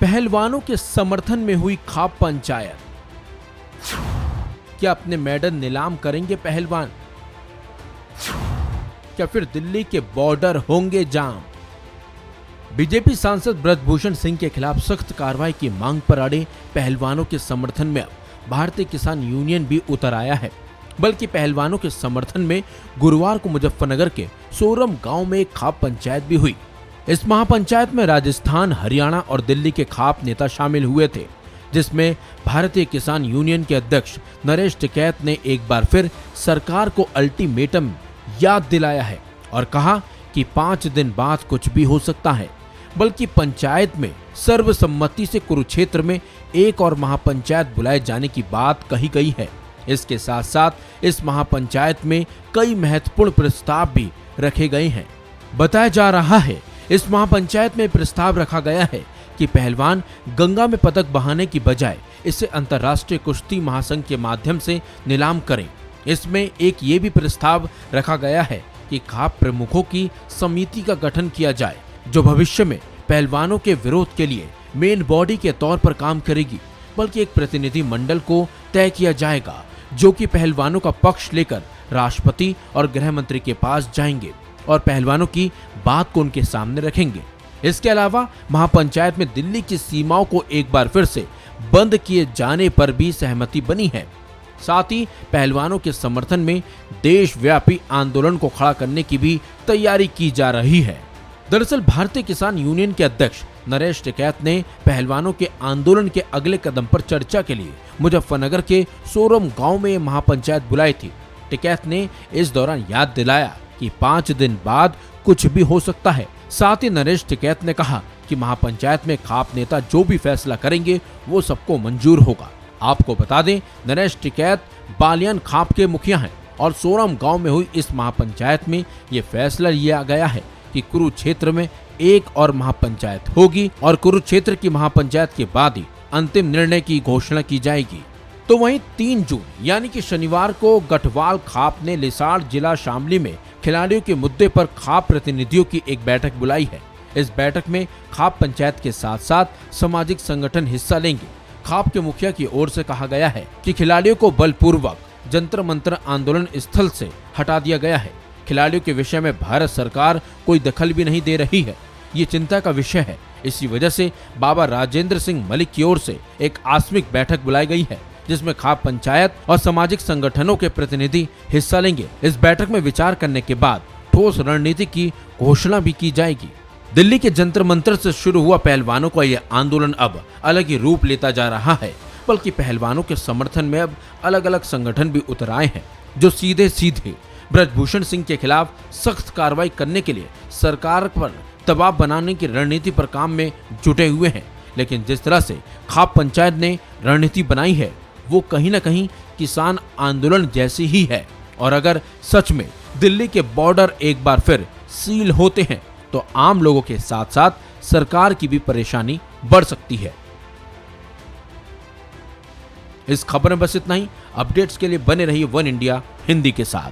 पहलवानों के समर्थन में हुई खाप पंचायत। क्या अपने मेडल नीलाम करेंगे पहलवान? क्या फिर दिल्ली के बॉर्डर होंगे जाम? बीजेपी सांसद ब्रजभूषण सिंह के खिलाफ सख्त कार्रवाई की मांग पर अड़े पहलवानों के समर्थन में अब भारतीय किसान यूनियन भी उतर आया है। बल्कि पहलवानों के समर्थन में गुरुवार को मुजफ्फरनगर के सोरम गांव में एक खाप पंचायत भी हुई। इस महापंचायत में राजस्थान, हरियाणा और दिल्ली के खाप नेता शामिल हुए थे, जिसमें भारतीय किसान यूनियन के अध्यक्ष नरेश टिकैत ने एक बार फिर सरकार को अल्टीमेटम याद दिलाया है और कहा कि 5 दिन बाद कुछ भी हो सकता है। बल्कि पंचायत में सर्वसम्मति से कुरुक्षेत्र में एक और महापंचायत बुलाए जाने की बात कही गई है। इसके साथ साथ इस महापंचायत में कई महत्वपूर्ण प्रस्ताव भी रखे गए हैं। बताया जा रहा है इस महापंचायत में प्रस्ताव रखा गया है कि पहलवान गंगा में पदक बहाने की बजाय इसे अंतर्राष्ट्रीय कुश्ती महासंघ के माध्यम से नीलाम करें। इसमें एक ये भी प्रस्ताव रखा गया है कि खाप प्रमुखों की समिति का गठन किया जाए, जो भविष्य में पहलवानों के विरोध के लिए मेन बॉडी के तौर पर काम करेगी। बल्कि एक प्रतिनिधि मंडल को तय किया जाएगा जो कि पहलवानों का पक्ष लेकर राष्ट्रपति और गृह मंत्री के पास जाएंगे और पहलवानों की बात को उनके सामने रखेंगे। इसके अलावा महापंचायत में दिल्ली की सीमाओं को एक बार फिर से बंद किए जाने पर भी सहमति बनी है। साथ ही पहलवानों के समर्थन में देशव्यापी आंदोलन को खड़ा करने की भी तैयारी की जा रही है। दरअसल भारतीय किसान यूनियन के अध्यक्ष नरेश टिकैत ने पहलवानों के आंदोलन के अगले कदम पर चर्चा के लिए मुजफ्फरनगर के सोरम गांव में महापंचायत बुलाई थी। टिकैत ने इस दौरान याद दिलाया कि 5 दिन बाद कुछ भी हो सकता है। साथ ही नरेश टिकैत ने कहा कि महापंचायत में खाप नेता जो भी फैसला करेंगे वो सबको मंजूर होगा। आपको बता दें, नरेश टिकैत बालियान खाप के मुखिया हैं और सोरम गांव में हुई इस महापंचायत में ये फैसला लिया गया है कि कुरुक्षेत्र में एक और महापंचायत होगी और कुरुक्षेत्र की महापंचायत के बाद ही अंतिम निर्णय की घोषणा की जाएगी। तो वहीं 3 जून यानी कि शनिवार को गढ़वाल खाप ने लिसाड़ जिला शामली में खिलाड़ियों के मुद्दे पर खाप प्रतिनिधियों की एक बैठक बुलाई है। इस बैठक में खाप पंचायत के साथ साथ सामाजिक संगठन हिस्सा लेंगे। खाप के मुखिया की ओर से कहा गया है कि खिलाड़ियों को बलपूर्वक जंतर मंतर आंदोलन स्थल से हटा दिया गया है। खिलाड़ियों के विषय में भारत सरकार कोई दखल भी नहीं दे रही है, ये चिंता का विषय है। इसी वजह से बाबा राजेंद्र सिंह मलिक की ओर से एक आकस्मिक बैठक बुलाई गई है, जिसमें खाप पंचायत और सामाजिक संगठनों के प्रतिनिधि हिस्सा लेंगे। इस बैठक में विचार करने के बाद ठोस रणनीति की घोषणा भी की जाएगी। दिल्ली के जंतर मंतर से शुरू हुआ पहलवानों का यह आंदोलन अब अलग ही रूप लेता जा रहा है। बल्कि पहलवानों के समर्थन में अब अलग अलग संगठन भी उतर आए हैं, जो सीधे सीधे ब्रजभूषण सिंह के खिलाफ सख्त कार्रवाई करने के लिए सरकार पर दबाव बनाने की रणनीति पर काम में जुटे हुए हैं। लेकिन जिस तरह से खाप पंचायत ने रणनीति बनाई है वो कहीं न कहीं किसान आंदोलन जैसी ही है। और अगर सच में दिल्ली के बॉर्डर एक बार फिर सील होते हैं तो आम लोगों के साथ साथ सरकार की भी परेशानी बढ़ सकती है। इस खबर में बस इतना ही। अपडेट्स के लिए बने रहिए वन इंडिया हिंदी के साथ।